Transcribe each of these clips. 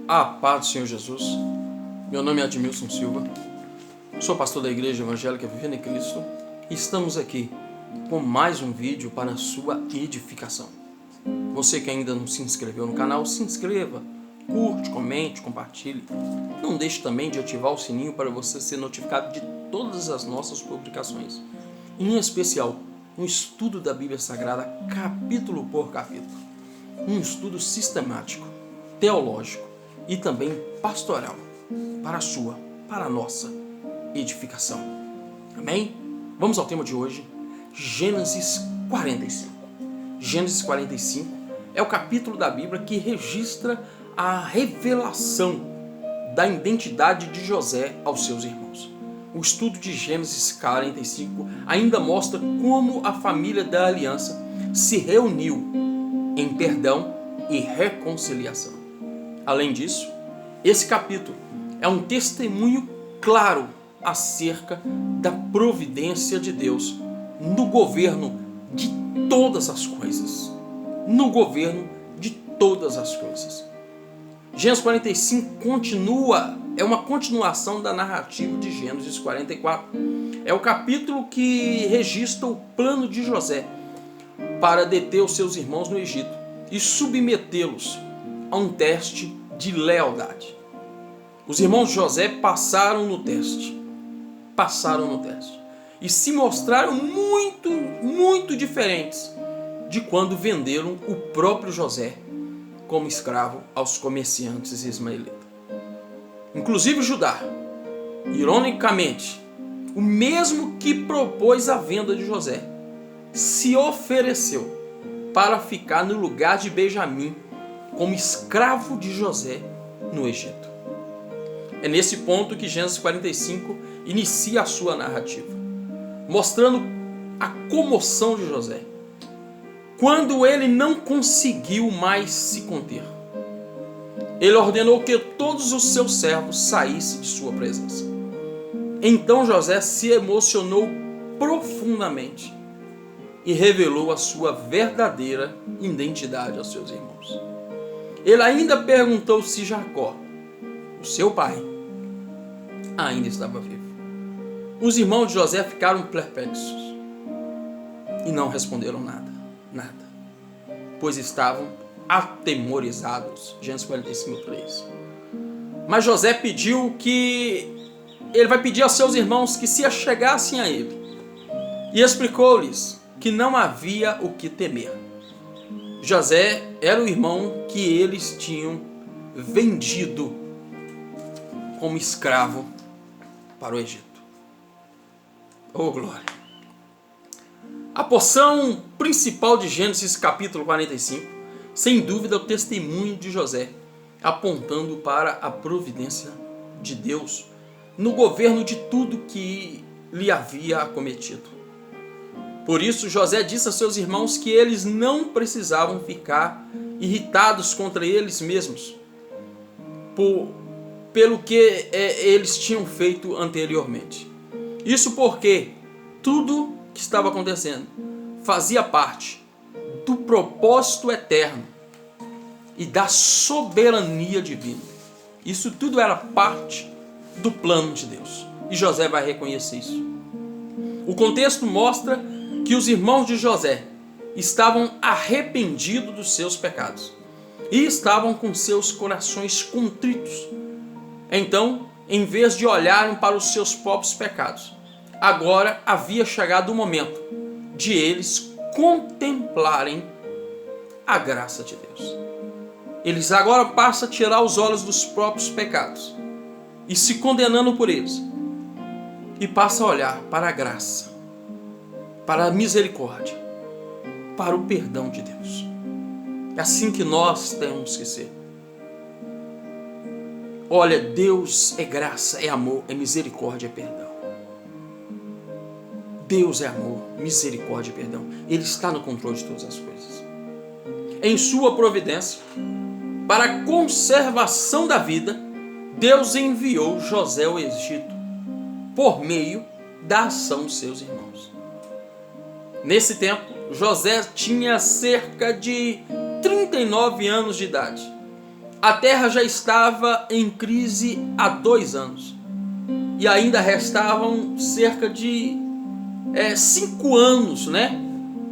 A paz do Senhor Jesus. Meu nome é Admilson Silva, sou pastor da Igreja Evangélica Vivendo em Cristo e estamos aqui com mais um vídeo para a sua edificação. Você que ainda não se inscreveu no canal, se inscreva, curte, comente, compartilhe. Não deixe também de ativar o sininho para você ser notificado de todas as nossas publicações, em especial um estudo da Bíblia Sagrada capítulo por capítulo, um estudo sistemático, teológico e também pastoral para a nossa edificação. Amém? Vamos ao tema de hoje, Gênesis 45. Gênesis 45 é o capítulo da Bíblia que registra a revelação da identidade de José aos seus irmãos. O estudo de Gênesis 45 ainda mostra como a família da aliança se reuniu em perdão e reconciliação. Além disso, esse capítulo é um testemunho claro acerca da providência de Deus no governo de todas as coisas. No governo de todas as coisas. Gênesis 45 é uma continuação da narrativa de Gênesis 44. É o capítulo que registra o plano de José para deter os seus irmãos no Egito e submetê-los a um teste de lealdade. Os irmãos de José passaram no teste e se mostraram muito diferentes de quando venderam o próprio José como escravo aos comerciantes ismaelitas. Inclusive Judá, ironicamente, o mesmo que propôs a venda de José, se ofereceu para ficar no lugar de Benjamim como escravo de José no Egito. É nesse ponto que Gênesis 45 inicia a sua narrativa, mostrando a comoção de José, quando ele não conseguiu mais se conter. Ele ordenou que todos os seus servos saíssem de sua presença. Então José se emocionou profundamente e revelou a sua verdadeira identidade aos seus irmãos. Ele ainda perguntou se Jacó, o seu pai, ainda estava vivo. Os irmãos de José ficaram perplexos e não responderam nada, pois estavam atemorizados. Gênesis 45:3. Mas José vai pedir aos seus irmãos que se achegassem a ele e explicou-lhes que não havia o que temer. José era o irmão que eles tinham vendido como escravo para o Egito. Oh, glória! A porção principal de Gênesis capítulo 45, sem dúvida, é o testemunho de José, apontando para a providência de Deus no governo de tudo que lhe havia acometido. Por isso, José disse a seus irmãos que eles não precisavam ficar irritados contra eles mesmos, pelo que eles tinham feito anteriormente. Isso porque tudo que estava acontecendo fazia parte do propósito eterno e da soberania divina. Isso tudo era parte do plano de Deus. E José vai reconhecer isso. O contexto mostra que os irmãos de José estavam arrependidos dos seus pecados e estavam com seus corações contritos. Então, em vez de olharem para os seus próprios pecados, agora havia chegado o momento de eles contemplarem a graça de Deus. Eles agora passam a tirar os olhos dos próprios pecados e se condenando por eles, e passam a olhar para a graça, para a misericórdia, para o perdão de Deus. É assim que nós temos que ser. Olha, Deus é graça, é amor, é misericórdia, é perdão. Deus é amor, misericórdia e perdão. Ele está no controle de todas as coisas. Em sua providência, para a conservação da vida, Deus enviou José ao Egito por meio da ação dos seus irmãos. Nesse tempo, José tinha cerca de 39 anos de idade A terra já estava em crise há 2 anos. E ainda restavam cerca de 5 anos, né?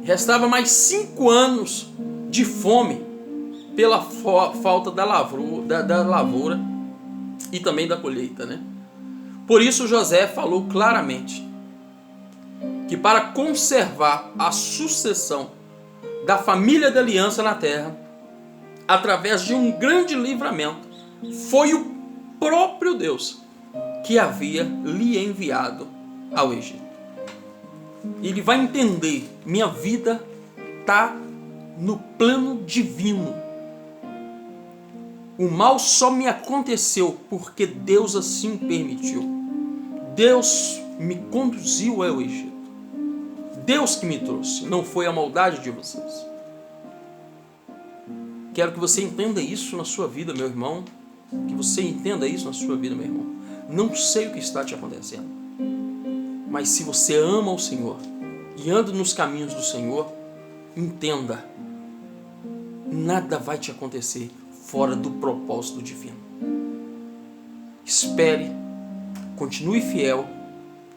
Restava mais 5 anos de fome pela falta da lavoura e também da colheita, né? Por isso José falou claramente que para conservar a sucessão da família da aliança na terra, através de um grande livramento, foi o próprio Deus que havia lhe enviado ao Egito. Ele vai entender, minha vida está no plano divino. O mal só me aconteceu porque Deus assim permitiu. Deus me conduziu ao Egito. Deus que me trouxe, não foi a maldade de vocês. Quero que você entenda isso na sua vida, meu irmão. Que você entenda isso na sua vida, meu irmão. Não sei o que está te acontecendo, mas se você ama o Senhor e anda nos caminhos do Senhor, entenda, nada vai te acontecer fora do propósito divino. Espere, continue fiel,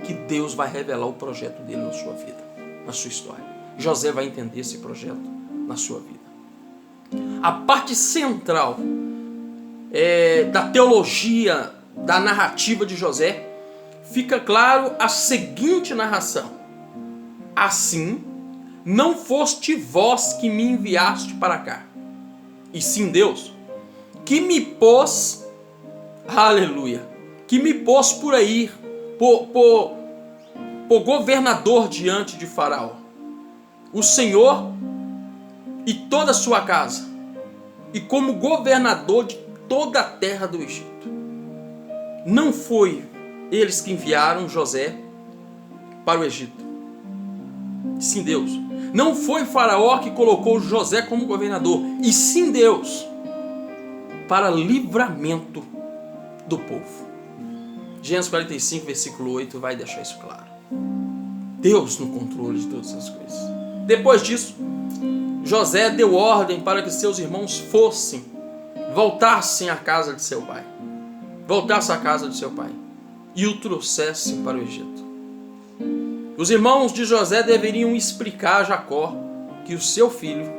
que Deus vai revelar o projeto dele na sua vida, na sua história. José vai entender esse projeto na sua vida. A parte central da teologia, da narrativa de José, fica claro a seguinte narração: assim, não foste vós que me enviaste para cá, e sim Deus, que me pôs, aleluia, que me pôs por aí, por governador diante de Faraó, o Senhor e toda a sua casa, e como governador de toda a terra do Egito. Não foi eles que enviaram José para o Egito, sim Deus. Não foi Faraó que colocou José como governador, e sim Deus, para livramento do povo. Gênesis 45, versículo 8 vai deixar isso claro. Deus no controle de todas as coisas. Depois disso, José deu ordem para que seus irmãos voltassem à casa de seu pai. Voltassem à casa de seu pai e o trouxessem para o Egito. Os irmãos de José deveriam explicar a Jacó que o seu filho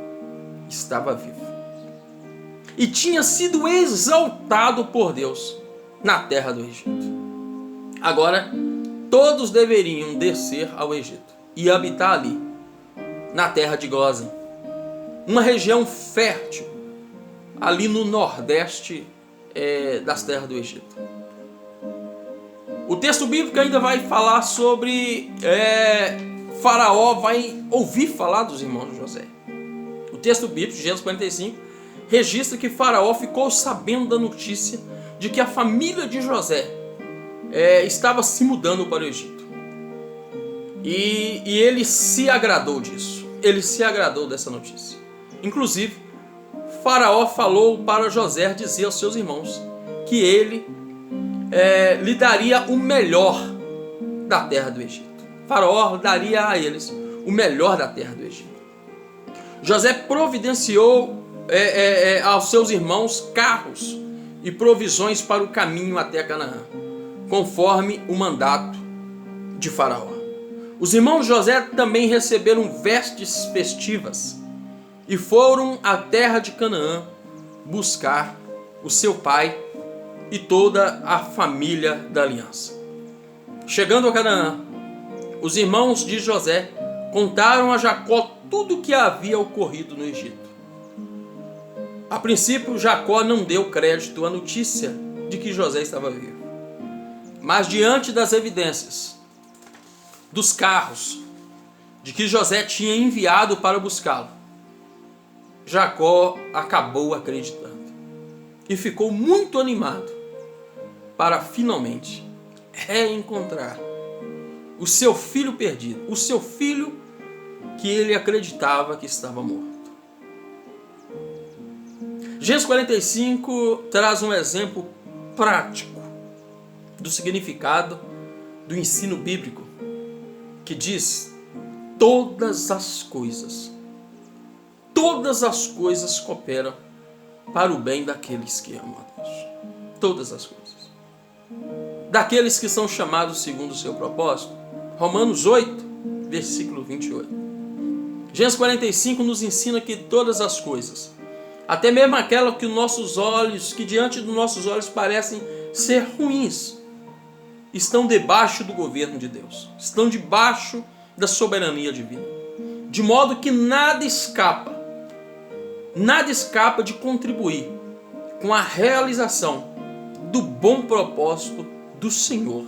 estava vivo e tinha sido exaltado por Deus na terra do Egito. Agora, todos deveriam descer ao Egito e habitar ali, na terra de Gósen, uma região fértil, ali no nordeste das terras do Egito. O texto bíblico ainda vai falar sobre Faraó vai ouvir falar dos irmãos de José. O texto bíblico, Gênesis 45, registra que Faraó ficou sabendo da notícia de que a família de José estava se mudando para o Egito. E ele se agradou disso. Ele se agradou dessa notícia. Inclusive, Faraó falou para José dizer aos seus irmãos que ele lhe daria o melhor da terra do Egito. Faraó daria a eles o melhor da terra do Egito. José providenciou aos seus irmãos carros e provisões para o caminho até Canaã, conforme o mandato de Faraó. Os irmãos de José também receberam vestes festivas e foram à terra de Canaã buscar o seu pai e toda a família da aliança. Chegando a Canaã, os irmãos de José contaram a Jacó tudo o que havia ocorrido no Egito. A princípio, Jacó não deu crédito à notícia de que José estava vivo. Mas diante das evidências, dos carros, de que José tinha enviado para buscá-lo, Jacó acabou acreditando e ficou muito animado para finalmente reencontrar o seu filho perdido, o seu filho que ele acreditava que estava morto. Gênesis 45 traz um exemplo prático do significado do ensino bíblico, que diz: todas as coisas cooperam para o bem daqueles que amam a Deus. Todas as coisas. Daqueles que são chamados segundo o seu propósito. Romanos 8, versículo 28. Gênesis 45 nos ensina que todas as coisas, até mesmo aquela que diante dos nossos olhos parecem ser ruins, estão debaixo do governo de Deus, estão debaixo da soberania divina, de modo que nada escapa de contribuir com a realização do bom propósito do Senhor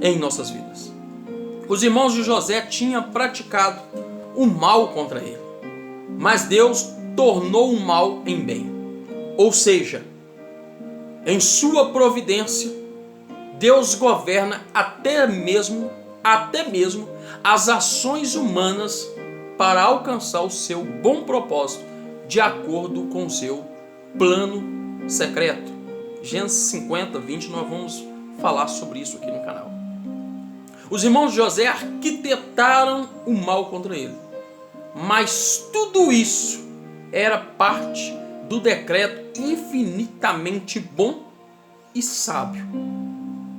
em nossas vidas. Os irmãos de José tinham praticado o mal contra ele, mas Deus tornou o mal em bem. Ou seja, em sua providência, Deus governa até mesmo as ações humanas para alcançar o seu bom propósito de acordo com o seu plano secreto. Gênesis 50, 20, nós vamos falar sobre isso aqui no canal. Os irmãos de José arquitetaram o mal contra ele, mas tudo isso era parte do decreto infinitamente bom e sábio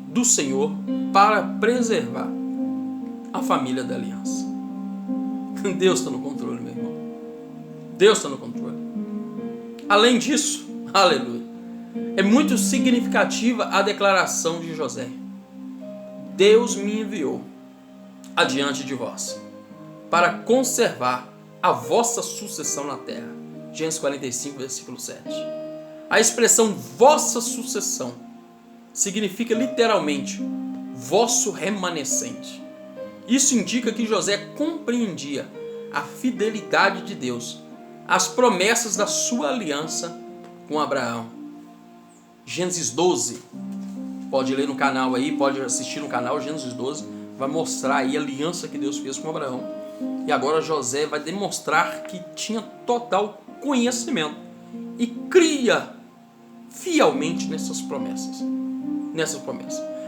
do Senhor para preservar a família da aliança. Deus está no controle, meu irmão. Deus está no controle. Além disso, aleluia, é muito significativa a declaração de José: Deus me enviou adiante de vós para conservar a vossa sucessão na terra. Gênesis 45, versículo 7. A expressão vossa sucessão significa literalmente vosso remanescente. Isso indica que José compreendia a fidelidade de Deus, as promessas da sua aliança com Abraão. Gênesis 12, pode ler no canal aí, pode assistir no canal. Gênesis 12 vai mostrar aí a aliança que Deus fez com Abraão. E agora José vai demonstrar que tinha total conhecimento e cria fielmente nessas promessas.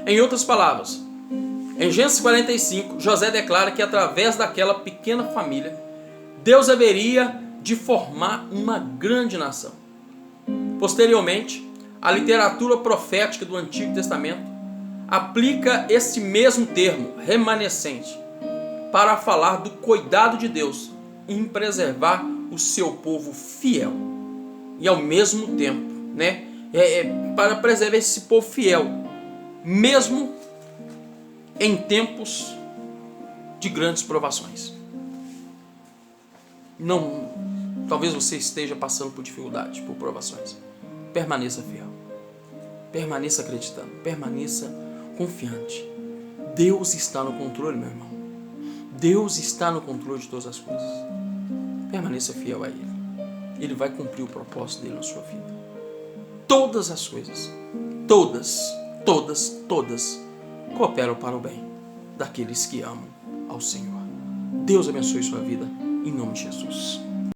Em outras palavras, em Gênesis 45, José declara que através daquela pequena família, Deus haveria de formar uma grande nação. Posteriormente, a literatura profética do Antigo Testamento aplica esse mesmo termo, remanescente, para falar do cuidado de Deus em preservar o seu povo fiel. E ao mesmo tempo, para preservar esse povo fiel, mesmo em tempos de grandes provações. Talvez você esteja passando por dificuldades, por provações. Permaneça fiel. Permaneça acreditando. Permaneça confiante. Deus está no controle, meu irmão. Deus está no controle de todas as coisas. Permaneça fiel a Ele. Ele vai cumprir o propósito dele na sua vida. Todas as coisas, todas cooperam para o bem daqueles que amam ao Senhor. Deus abençoe sua vida, em nome de Jesus.